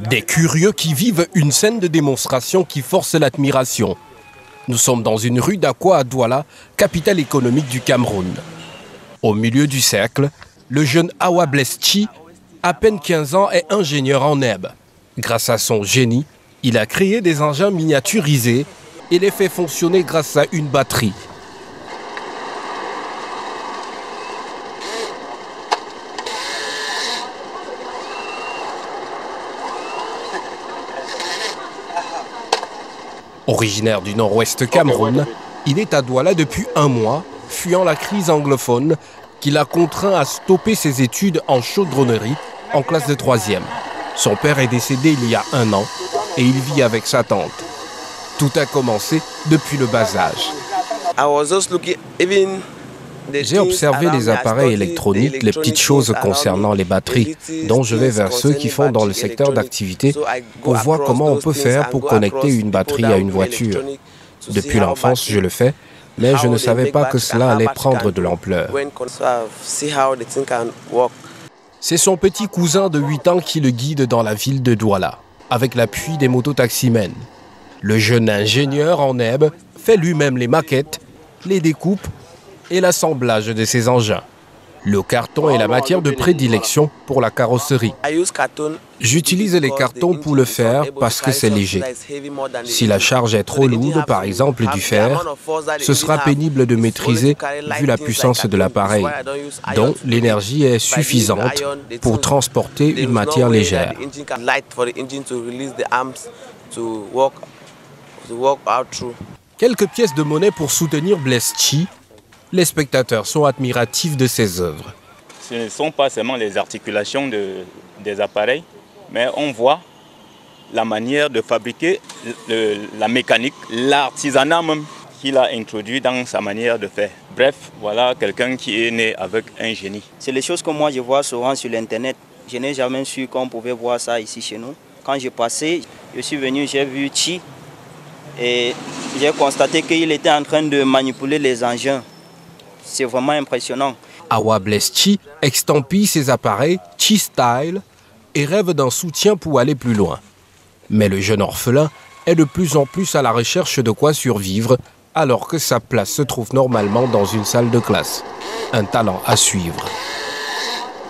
Des curieux qui vivent une scène de démonstration qui force l'admiration. Nous sommes dans une rue d'Akwa à Douala, capitale économique du Cameroun. Au milieu du cercle, le jeune Awa Bleschi, à peine 15 ans, est ingénieur en herbe. Grâce à son génie, il a créé des engins miniaturisés et les fait fonctionner grâce à une batterie. Originaire du nord-ouest Cameroun, il est à Douala depuis un mois, fuyant la crise anglophone qui l'a contraint à stopper ses études en chaudronnerie en classe de 3e. Son père est décédé il y a 1 an et il vit avec sa tante. Tout a commencé depuis le bas âge. J'ai observé les appareils électroniques, les petites choses concernant les batteries, donc je vais vers ceux qui font dans le secteur d'activité pour voir comment on peut faire pour connecter une batterie à une voiture. Depuis l'enfance, je le fais, mais je ne savais pas que cela allait prendre de l'ampleur. C'est son petit cousin de 8 ans qui le guide dans la ville de Douala, avec l'appui des mototaximens. Le jeune ingénieur en herbe fait lui-même les maquettes, les découpes et l'assemblage de ces engins. Le carton est la matière de prédilection pour la carrosserie. J'utilise les cartons pour le faire parce que c'est léger. Si la charge est trop lourde, par exemple du fer, ce sera pénible de maîtriser vu la puissance de l'appareil. Donc l'énergie est suffisante pour transporter une matière légère. Quelques pièces de monnaie pour soutenir Bleschi. Les spectateurs sont admiratifs de ses œuvres. Ce ne sont pas seulement les articulations des appareils, mais on voit la manière de fabriquer la mécanique, l'artisanat même qu'il a introduit dans sa manière de faire. Bref, voilà quelqu'un qui est né avec un génie. C'est les choses que moi je vois souvent sur l'internet. Je n'ai jamais su qu'on pouvait voir ça ici chez nous. Quand j'ai passé, je suis venu, j'ai vu Chi et j'ai constaté qu'il était en train de manipuler les engins. C'est vraiment impressionnant. Awa Bleschi extampille ses appareils Chi Style et rêve d'un soutien pour aller plus loin. Mais le jeune orphelin est de plus en plus à la recherche de quoi survivre alors que sa place se trouve normalement dans une salle de classe. Un talent à suivre.